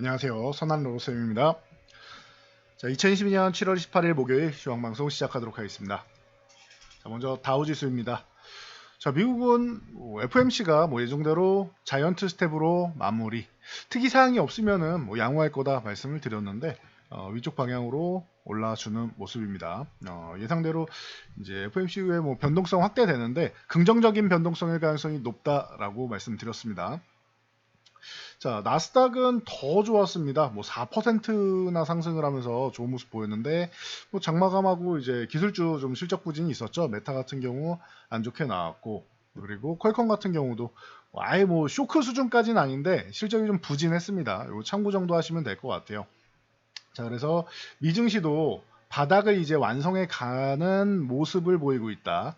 안녕하세요. 선한로로쌤입니다. 자, 2022년 7월 28일 목요일 시황방송 시작하도록 하겠습니다. 자, 먼저 다우지수입니다. 자, 미국은 FOMC가 예정대로 자이언트 스텝으로 마무리. 특이사항이 없으면은 양호할 거다 말씀을 드렸는데 위쪽 방향으로 올라주는 모습입니다. 예상대로 이제 FOMC 후에 변동성 확대되는데 긍정적인 변동성일 가능성이 높다라고 말씀드렸습니다. 자, 나스닥은 더 좋았습니다. 4%나 상승을 하면서 좋은 모습 보였는데, 장마감하고 이제 기술주 좀 실적 부진이 있었죠. 메타 같은 경우 안 좋게 나왔고, 그리고 퀄컴 같은 경우도 아예 쇼크 수준까지는 아닌데 실적이 좀 부진했습니다. 이거 참고 정도 하시면 될 것 같아요. 자, 그래서 미증시도 바닥을 이제 완성해 가는 모습을 보이고 있다.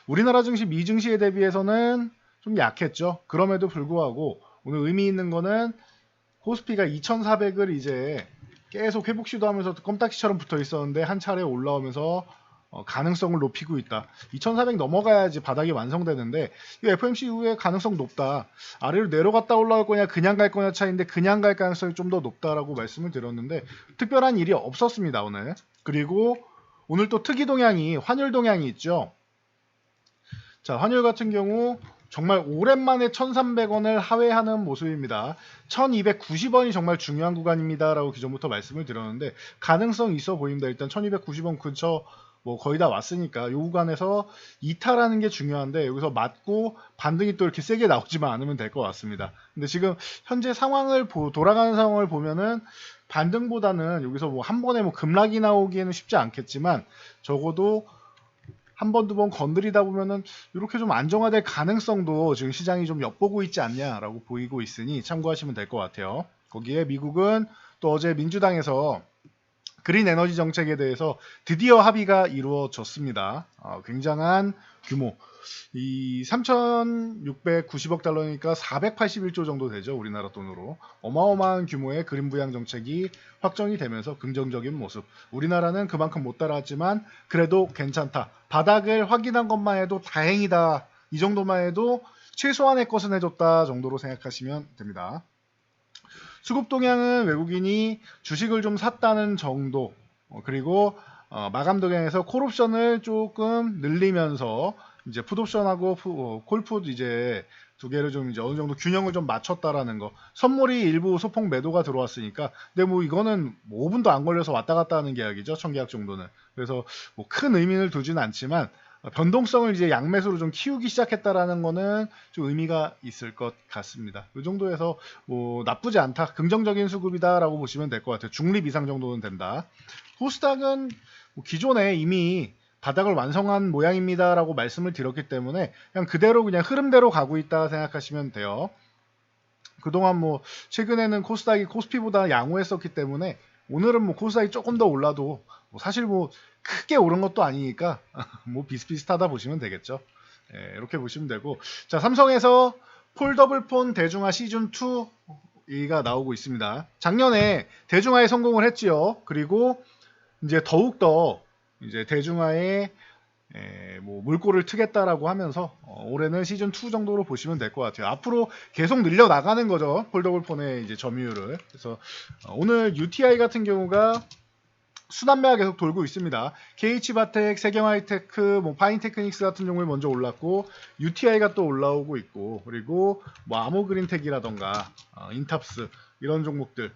우리나라 증시 미증시에 대비해서는 좀 약했죠. 그럼에도 불구하고 오늘 의미 있는 거는 코스피가 2400을 이제 계속 회복 시도하면서 껌딱지처럼 붙어 있었는데 한 차례 올라오면서 가능성을 높이고 있다. 2400 넘어가야지 바닥이 완성되는데 이 FOMC 이후에 가능성 높다. 아래로 내려갔다 올라올 거냐 그냥 갈 거냐 차이인데 그냥 갈 가능성이 좀 더 높다라고 말씀을 드렸는데 특별한 일이 없었습니다 오늘. 그리고 오늘 또 특이 동향이 환율 동향이 있죠. 자, 환율 같은 경우 정말 오랜만에 1300원을 하회하는 모습입니다. 1290원이 정말 중요한 구간입니다 라고 기존부터 말씀을 드렸는데 가능성 있어 보입니다. 일단 1290원 근처 거의 다 왔으니까 이 구간에서 이탈하는 게 중요한데 여기서 맞고 반등이 또 이렇게 세게 나오지만 않으면 될 것 같습니다. 근데 지금 현재 상황을 돌아가는 상황을 보면은 반등보다는 여기서 한 번에 급락이 나오기에는 쉽지 않겠지만 적어도 한 번, 두 번 건드리다 보면은 이렇게 좀 안정화될 가능성도 지금 시장이 좀 엿보고 있지 않냐라고 보이고 있으니 참고하시면 될 것 같아요. 거기에 미국은 또 어제 민주당에서 그린 에너지 정책에 대해서 드디어 합의가 이루어졌습니다. 굉장한 규모. 이 3,690억 달러니까 481조 정도 되죠. 우리나라 돈으로. 어마어마한 규모의 그린 부양 정책이 확정이 되면서 긍정적인 모습. 우리나라는 그만큼 못 따라왔지만 그래도 괜찮다. 바닥을 확인한 것만 해도 다행이다. 이 정도만 해도 최소한의 것은 해줬다 정도로 생각하시면 됩니다. 수급 동향은 외국인이 주식을 좀 샀다는 정도, 그리고 마감 동향에서 콜옵션을 조금 늘리면서 이제 풋옵션하고 콜풋 이제 두 개를 좀 이제 어느 정도 균형을 좀 맞췄다라는 거. 선물이 일부 소폭 매도가 들어왔으니까. 근데 이거는 5분도 안 걸려서 왔다 갔다 하는 계약이죠. 1000계약 정도는. 그래서 큰 의미를 두지는 않지만 변동성을 이제 양매수로 좀 키우기 시작했다라는 거는 좀 의미가 있을 것 같습니다. 이 정도에서 나쁘지 않다, 긍정적인 수급이다라고 보시면 될 것 같아요. 중립 이상 정도는 된다. 코스닥은 기존에 이미 바닥을 완성한 모양입니다라고 말씀을 드렸기 때문에 그냥 그대로 그냥 흐름대로 가고 있다 생각하시면 돼요. 그동안 최근에는 코스닥이 코스피보다 양호했었기 때문에 오늘은 코스닥이 조금 더 올라도 사실 크게 오른 것도 아니니까 비슷비슷하다 보시면 되겠죠. 이렇게 보시면 되고, 자, 삼성에서 폴더블폰 대중화 시즌2 얘기가 나오고 있습니다. 작년에 대중화에 성공을 했지요. 그리고 이제 더욱더 이제 대중화에 물꼬를 트겠다라고 하면서 올해는 시즌2 정도로 보시면 될 것 같아요. 앞으로 계속 늘려 나가는 거죠. 폴더블폰의 이제 점유율을. 그래서 오늘 UTI 같은 경우가 순환매가 계속 돌고 있습니다. KH바텍, 세경하이테크, 파인테크닉스 같은 경우에 먼저 올랐고 UTI가 또 올라오고 있고, 그리고 아모그린텍이라던가 인탑스 이런 종목들,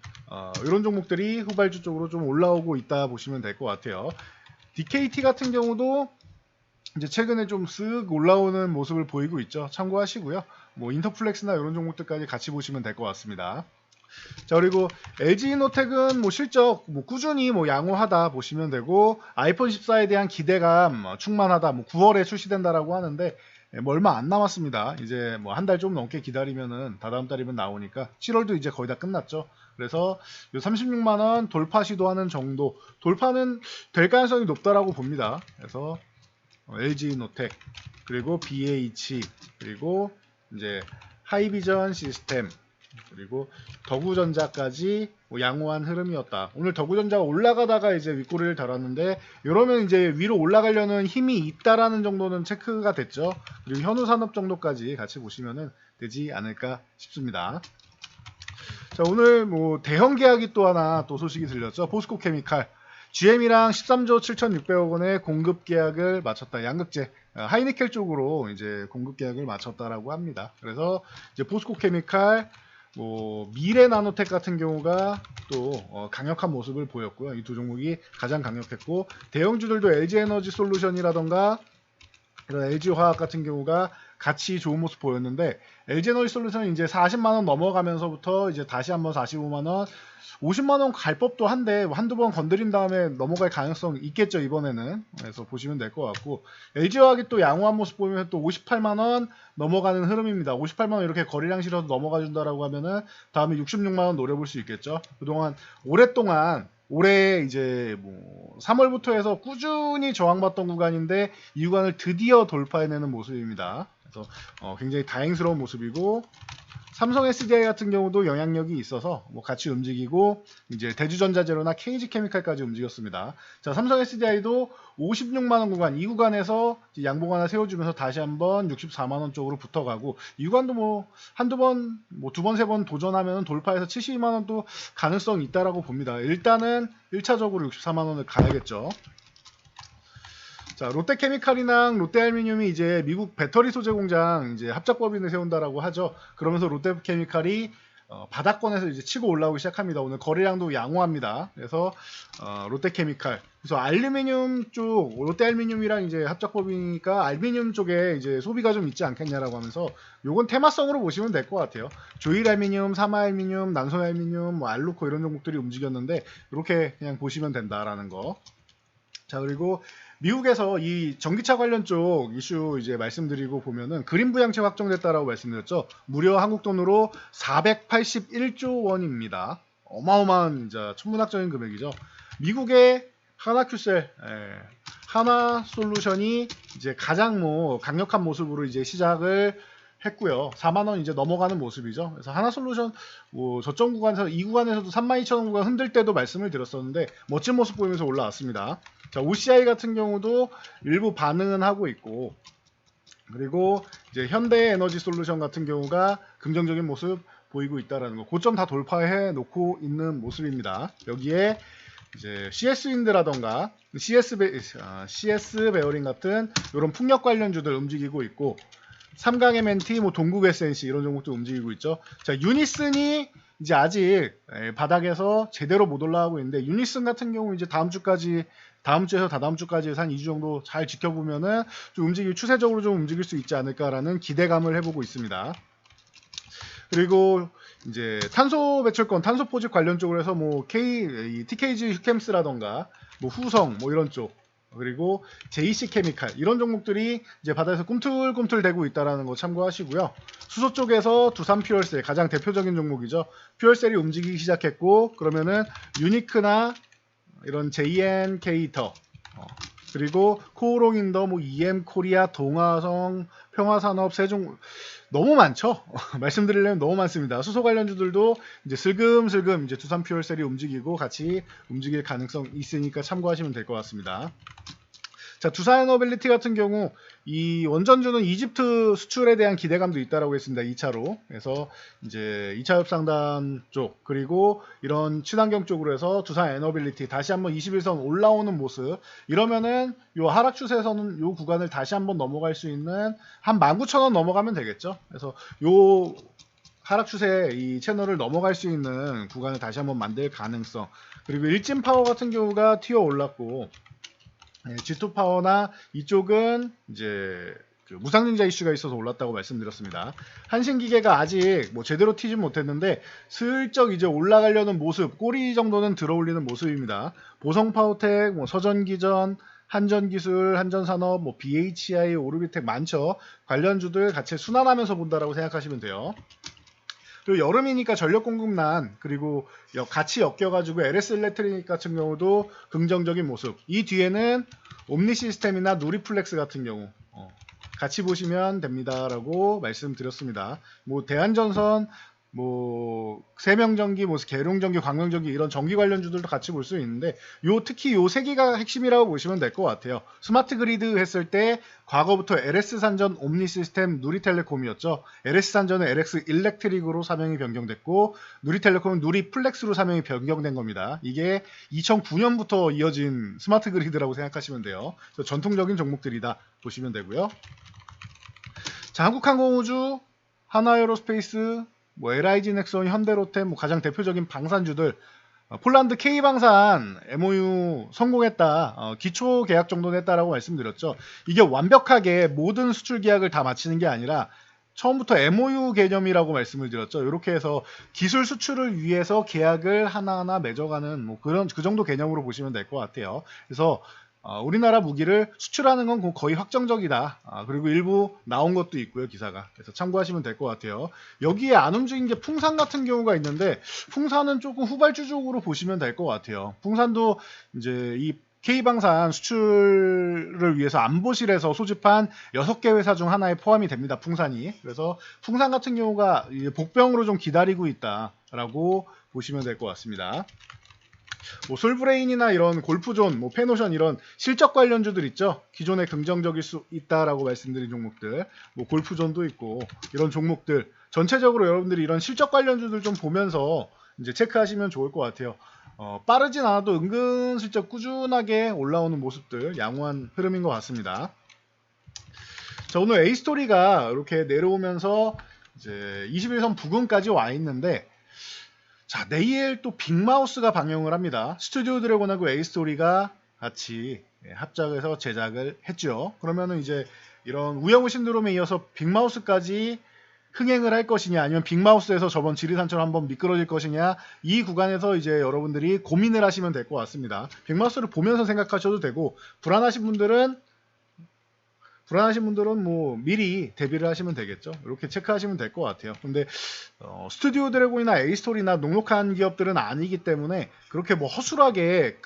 이런 종목들이 후발주 쪽으로 좀 올라오고 있다 보시면 될 것 같아요. DKT 같은 경우도 이제 최근에 좀 쓱 올라오는 모습을 보이고 있죠. 참고하시고요. 인터플렉스나 이런 종목들까지 같이 보시면 될 것 같습니다. 자, 그리고 LG이노텍은 실적 꾸준히 양호하다 보시면 되고, 아이폰 14에 대한 기대감 충만하다. 9월에 출시된다라고 하는데 얼마 안 남았습니다. 이제 한 달 좀 넘게 기다리면은 다다음 달이면 나오니까 7월도 이제 거의 다 끝났죠. 그래서 36만 원 돌파 시도하는 정도, 돌파는 될 가능성이 높다라고 봅니다. 그래서 LG이노텍, 그리고 BH, 그리고 이제 하이비전 시스템, 그리고 덕우전자까지 양호한 흐름이었다. 오늘 덕우전자가 올라가다가 이제 윗꼬리를 달았는데, 이러면 이제 위로 올라가려는 힘이 있다라는 정도는 체크가 됐죠. 그리고 현우산업 정도까지 같이 보시면은 되지 않을까 싶습니다. 자, 오늘 뭐 대형 계약이 또 하나 또 소식이 들렸죠. 포스코 케미칼. GM이랑 13조 7,600억 원의 공급 계약을 마쳤다. 양극재 하이니켈 쪽으로 이제 공급 계약을 마쳤다라고 합니다. 그래서 이제 포스코 케미칼, 뭐 미래 나노텍 같은 경우가 또 강력한 모습을 보였고요. 이 두 종목이 가장 강력했고, 대형주들도 LG 에너지 솔루션이라던가 이런 LG 화학 같은 경우가 같이 좋은 모습 보였는데, LG 에너지 솔루션은 이제 40만 원 넘어가면서부터 이제 다시 한번 45만 원, 50만 원 갈 법도 한데 한두 번 건드린 다음에 넘어갈 가능성 있겠죠, 이번에는. 그래서 보시면 될 것 같고, LG 화학이 또 양호한 모습 보이면 또 58만 원 넘어가는 흐름입니다. 58만 원 이렇게 거래량 실어서 넘어가 준다라고 하면은 다음에 66만 원 노려볼 수 있겠죠. 그동안 오랫동안 올해 이제 뭐 3월부터 해서 꾸준히 저항받던 구간인데 이 구간을 드디어 돌파해내는 모습입니다. 그래서 굉장히 다행스러운 모습이고, 삼성 SDI 같은 경우도 영향력이 있어서 뭐 같이 움직이고, 이제 대주전자재료나 KG케미칼까지 움직였습니다. 자, 삼성 SDI도 56만 원 구간, 이 구간에서 양봉 하나 세워주면서 다시 한번 64만 원 쪽으로 붙어가고, 이 구간도 뭐 한두 번, 뭐 두 번, 세 번 도전하면 돌파해서 72만 원도 가능성이 있다라고 봅니다. 일단은 1차적으로 64만 원을 가야겠죠. 자, 롯데케미칼이랑 롯데알미늄이 이제 미국 배터리 소재 공장 이제 합작법인을 세운다라고 하죠. 그러면서 롯데케미칼이 바닥권에서 이제 치고 올라오기 시작합니다. 오늘 거래량도 양호합니다. 그래서 롯데케미칼, 그래서 알루미늄 쪽, 롯데알미늄이랑 이제 합작법이니까 알루미늄 쪽에 이제 소비가 좀 있지 않겠냐라고 하면서 요건 테마성으로 보시면 될 것 같아요. 조일알미늄, 사마알미늄, 난소알미늄, 뭐 알루코 이런 종목들이 움직였는데 이렇게 그냥 보시면 된다라는 거. 자, 그리고 미국에서 이 전기차 관련 쪽 이슈 이제 말씀드리고 보면은 그린 부양책 확정됐다라고 말씀드렸죠. 무려 한국 돈으로 481조 원입니다. 어마어마한 이제 천문학적인 금액이죠. 미국의 하나큐셀, 하나솔루션이 이제 가장 뭐 강력한 모습으로 이제 시작을 했고요. 4만 원 이제 넘어가는 모습이죠. 그래서 하나솔루션 뭐 저점 구간에서 이 구간에서도 32,000원 구간 흔들 때도 말씀을 드렸었는데 멋진 모습 보이면서 올라왔습니다. 자, OCI 같은 경우도 일부 반응은 하고 있고, 그리고 이제 현대에너지 솔루션 같은 경우가 긍정적인 모습 보이고 있다라는 거, 고점 다 돌파해 놓고 있는 모습입니다. 여기에 이제 CS 윈드라던가 CS 베어링 같은 이런 풍력 관련주들 움직이고 있고, 삼강 MNT, 뭐 동국 SNC 이런 종목도 움직이고 있죠. 자, 유니슨이 이제 아직 바닥에서 제대로 못 올라가고 있는데, 유니슨 같은 경우 이제 다음 주에서 다다음 주까지 해서 한 2주 정도 잘 지켜보면은 좀 추세적으로 좀 움직일 수 있지 않을까라는 기대감을 해보고 있습니다. 그리고 이제 탄소 배출권, 탄소 포집 관련 쪽으로 해서 뭐 TKG 휴캠스라던가 뭐 후성 뭐 이런 쪽, 그리고 JC 케미칼 이런 종목들이 이제 바닥에서 꿈틀꿈틀 대고 있다라는 거 참고하시고요. 수소 쪽에서 두산 퓨얼셀 가장 대표적인 종목이죠. 퓨얼셀이 움직이기 시작했고, 그러면은 유니크나 이런 JN 케이터, 그리고 코오롱인더, 뭐 EM 코리아, 동화성, 평화산업, 세종 너무 많죠. 말씀드리려면 너무 많습니다. 수소 관련주들도 이제 슬금슬금 이제 두산 퓨얼셀이 움직이고 같이 움직일 가능성 있으니까 참고하시면 될 것 같습니다. 자, 두산에너빌리티 같은 경우 이 원전주는 이집트 수출에 대한 기대감도 있다라고 했습니다. 2차로. 그래서 이제 2차 협상단 쪽, 그리고 이런 친환경 쪽으로 해서 두산에너빌리티 다시 한번 21선 올라오는 모습, 이러면은 요 하락 추세에서는 요 구간을 다시 한번 넘어갈 수 있는 한 19,000원 넘어가면 되겠죠. 그래서 요 하락 추세 이 채널을 넘어갈 수 있는 구간을 다시 한번 만들 가능성, 그리고 일진파워 같은 경우가 튀어 올랐고, G2 파워나 이쪽은 이제 그 무상증자 이슈가 있어서 올랐다고 말씀드렸습니다. 한신기계가 아직 뭐 제대로 튀진 못했는데 슬쩍 이제 올라가려는 모습, 꼬리 정도는 들어올리는 모습입니다. 보성파워텍, 뭐 서전기전, 한전기술, 한전산업, 뭐 BHI, 오르비텍 많죠. 관련주들 같이 순환하면서 본다라고 생각하시면 돼요. 그리고 여름이니까 전력 공급난, 그리고 같이 엮여가지고 LS 일렉트리닉 같은 경우도 긍정적인 모습. 이 뒤에는 옴니 시스템이나 누리플렉스 같은 경우 같이 보시면 됩니다라고 말씀드렸습니다. 뭐 대한전선 뭐 세명전기, 뭐 계룡전기, 광명전기 이런 전기 관련주들도 같이 볼 수 있는데 특히 요 세 개가 핵심이라고 보시면 될 것 같아요. 스마트 그리드 했을 때 과거부터 LS 산전 옴니 시스템 누리텔레콤이었죠. LS 산전은 LX 일렉트릭으로 사명이 변경됐고 누리텔레콤은 누리 플렉스로 사명이 변경된 겁니다. 이게 2009년부터 이어진 스마트 그리드라고 생각하시면 돼요. 그래서 전통적인 종목들이다 보시면 되고요. 자, 한국항공우주, 하나에어로스페이스, 뭐 LIG 넥선, 현대로템, 뭐 가장 대표적인 방산주들, 폴란드 K방산 MOU 성공했다. 기초 계약 정도는 했다라고 말씀드렸죠. 이게 완벽하게 모든 수출 계약을 다 마치는 게 아니라 처음부터 MOU 개념이라고 말씀을 드렸죠. 이렇게 해서 기술 수출을 위해서 계약을 하나하나 맺어가는 뭐 그 정도 개념으로 보시면 될 것 같아요. 그래서 우리나라 무기를 수출하는 건 거의 확정적이다. 그리고 일부 나온 것도 있고요, 기사가. 그래서 참고하시면 될 것 같아요. 여기에 안 움직인 게 풍산 같은 경우가 있는데, 풍산은 조금 후발주적으로 보시면 될 것 같아요. 풍산도 이제 이 K방산 수출을 위해서 안보실에서 소집한 6개 회사 중 하나에 포함이 됩니다, 풍산이. 그래서 풍산 같은 경우가 복병으로 좀 기다리고 있다라고 보시면 될 것 같습니다. 뭐 솔브레인이나 이런 골프존, 뭐 페노션 이런 실적 관련주들 있죠. 기존에 긍정적일 수 있다라고 말씀드린 종목들, 뭐 골프존도 있고 이런 종목들 전체적으로 여러분들이 이런 실적 관련주들 좀 보면서 이제 체크하시면 좋을 것 같아요. 빠르진 않아도 은근슬쩍 꾸준하게 올라오는 모습들 양호한 흐름인 것 같습니다. 자, 오늘 A스토리가 이렇게 내려오면서 이제 21선 부근까지 와 있는데, 자, 내일 또 빅마우스가 방영을 합니다. 스튜디오 드래곤하고 A스토리가 같이 합작해서 제작을 했죠. 그러면은 이제 이런 우영우 신드롬에 이어서 빅마우스까지 흥행을 할 것이냐, 아니면 빅마우스에서 저번 지리산처럼 한번 미끄러질 것이냐, 이 구간에서 이제 여러분들이 고민을 하시면 될 것 같습니다. 빅마우스를 보면서 생각하셔도 되고, 불안하신 분들은 뭐 미리 대비를 하시면 되겠죠. 이렇게 체크하시면 될 것 같아요. 근데 스튜디오 드래곤이나 A스토리나 녹록한 기업들은 아니기 때문에 그렇게 뭐 허술하게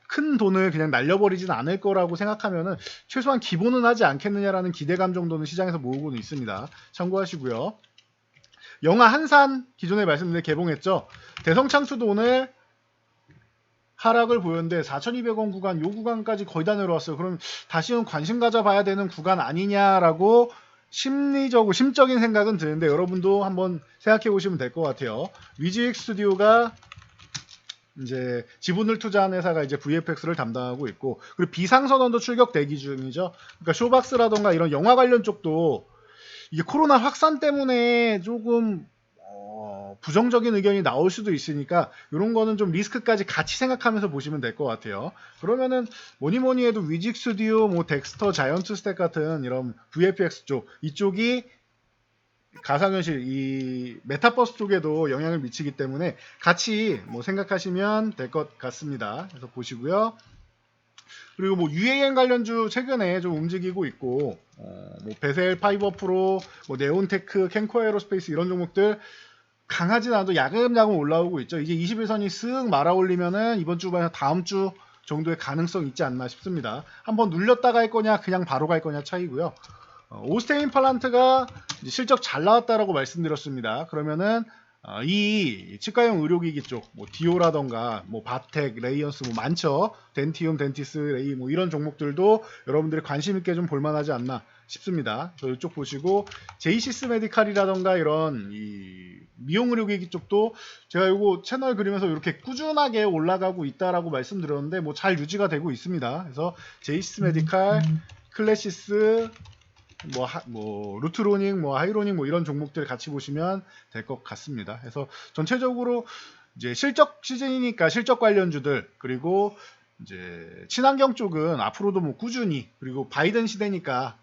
큰 돈을 그냥 날려버리진 않을 거라고 생각하면은 최소한 기본은 하지 않겠느냐라는 기대감 정도는 시장에서 모으고는 있습니다. 참고하시고요. 영화 한산 기존에 말씀드린 개봉했죠. 대성창수도 오늘 하락을 보였는데 4,200원 구간, 요 구간까지 거의 다 내려왔어요. 그럼 다시는 관심 가져봐야 되는 구간 아니냐라고 심적인 생각은 드는데, 여러분도 한번 생각해 보시면 될 것 같아요. 위즈익 스튜디오가 이제 지분을 투자한 회사가 이제 VFX를 담당하고 있고, 그리고 비상선언도 출격 대기 중이죠. 그러니까 쇼박스라던가 이런 영화 관련 쪽도 이게 코로나 확산 때문에 조금 부정적인 의견이 나올 수도 있으니까 이런 거는 좀 리스크까지 같이 생각하면서 보시면 될 것 같아요. 그러면은 뭐니 해도 위직 스튜디오, 뭐 덱스터, 자이언트 스택 같은 이런 VFX 쪽, 이쪽이 가상현실, 이 메타버스 쪽에도 영향을 미치기 때문에 같이 뭐 생각하시면 될 것 같습니다. 그래서 보시고요. 그리고 뭐 UAM 관련주 최근에 좀 움직이고 있고, 뭐 베셀 파이버 프로, 뭐 네온테크, 캔코 에어로스페이스 이런 종목들 강하진 않아도 야금야금 올라오고 있죠. 이제 21선이 쓱 말아올리면은 이번 주나 다음 주 정도의 가능성 있지 않나 싶습니다. 한번 눌렸다 갈 거냐, 그냥 바로 갈 거냐 차이고요. 오스템 임플란트가 실적 잘 나왔다라고 말씀드렸습니다. 그러면은 이 치과용 의료기기 쪽, 뭐 디오라던가, 뭐 바텍, 레이언스 뭐 많죠. 덴티움, 덴티스, 레이 뭐 이런 종목들도 여러분들이 관심 있게 좀 볼만하지 않나 싶습니다. 저 이쪽 보시고 제이시스 메디칼이라던가 이런 이 미용 의료기기 쪽도 제가 이거 채널 그리면서 이렇게 꾸준하게 올라가고 있다라고 말씀드렸는데 뭐 잘 유지가 되고 있습니다. 그래서 제이시스 메디칼, 클래시스, 뭐 루트로닉, 뭐 하이로닉 뭐 이런 종목들 같이 보시면 될 것 같습니다. 그래서 전체적으로 이제 실적 시즌이니까 실적 관련주들, 그리고 이제 친환경 쪽은 앞으로도 뭐 꾸준히, 그리고 바이든 시대니까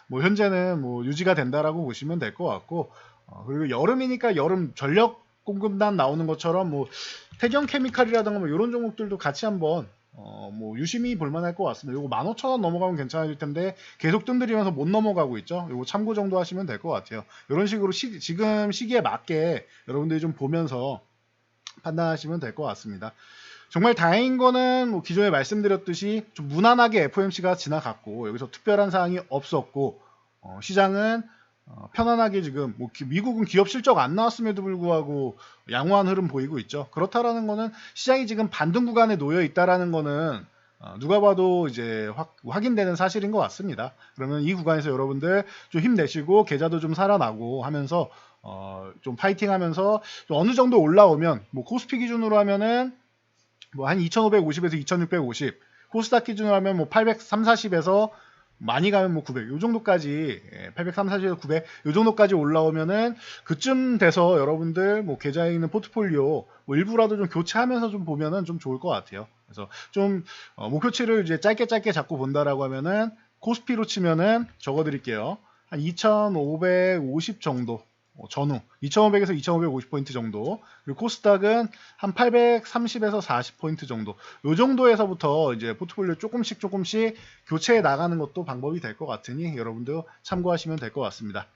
뭐 현재는 뭐 유지가 된다라고 보시면 될 것 같고, 그리고 여름이니까 여름 전력 공급단 나오는 것처럼 뭐 태경 케미칼이라든가 뭐 이런 종목들도 같이 한번 뭐 유심히 볼만할 것 같습니다. 이거 15,000원 넘어가면 괜찮을 텐데 계속 뜸들이면서 못 넘어가고 있죠. 이거 참고 정도 하시면 될 것 같아요. 이런 식으로 지금 시기에 맞게 여러분들이 좀 보면서 판단하시면 될 것 같습니다. 정말 다행인 거는 뭐 기존에 말씀드렸듯이 좀 무난하게 FOMC가 지나갔고 여기서 특별한 사항이 없었고, 시장은 편안하게 지금 뭐 미국은 기업 실적 안 나왔음에도 불구하고 양호한 흐름 보이고 있죠. 그렇다라는 거는 시장이 지금 반등 구간에 놓여 있다라는 거는 누가 봐도 이제 확인되는 사실인 것 같습니다. 그러면 이 구간에서 여러분들 좀 힘내시고 계좌도 좀 살아나고 하면서 좀 파이팅하면서 어느 정도 올라오면 뭐 코스피 기준으로 하면은 뭐 한 2,550에서 2,650, 코스닥 기준으로 하면 뭐 830, 40에서 많이 가면 뭐 900, 요 정도까지, 830, 40에서 900, 요 정도까지 올라오면은 그쯤 돼서 여러분들 뭐 계좌에 있는 포트폴리오 뭐 일부라도 좀 교체하면서 좀 보면은 좀 좋을 것 같아요. 그래서 좀 목표치를 이제 짧게 잡고 본다라고 하면은 코스피로 치면은 적어드릴게요. 한 2,550 정도. 전후 2,500에서 2,550포인트 정도, 그리고 코스닥은 한 830에서 40포인트 정도, 요 정도에서부터 이제 포트폴리오 조금씩 교체해 나가는 것도 방법이 될 것 같으니 여러분도 참고하시면 될 것 같습니다.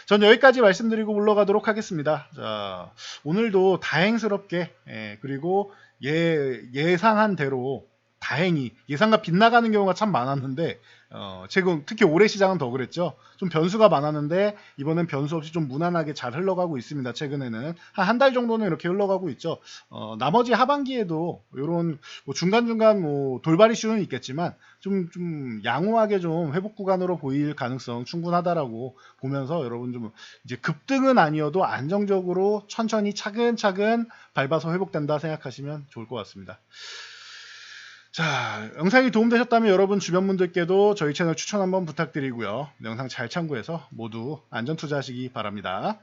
전 여기까지 말씀드리고 물러가도록 하겠습니다. 자, 오늘도 다행스럽게 그리고 예상한 대로 다행히 예상과 빗나가는 경우가 참 많았는데 지금 특히 올해 시장은 더 그랬죠. 좀 변수가 많았는데 이번엔 변수 없이 좀 무난하게 잘 흘러가고 있습니다. 최근에는 한 달 정도는 이렇게 흘러가고 있죠. 나머지 하반기에도 이런 뭐 중간중간 뭐 돌발 이슈는 있겠지만 좀 양호하게 좀 회복 구간으로 보일 가능성 충분하다라고 보면서 여러분 좀 이제 급등은 아니어도 안정적으로 천천히 차근차근 밟아서 회복된다 생각하시면 좋을 것 같습니다. 자, 영상이 도움되셨다면 여러분 주변 분들께도 저희 채널 추천 한번 부탁드리고요. 영상 잘 참고해서 모두 안전 투자하시기 바랍니다.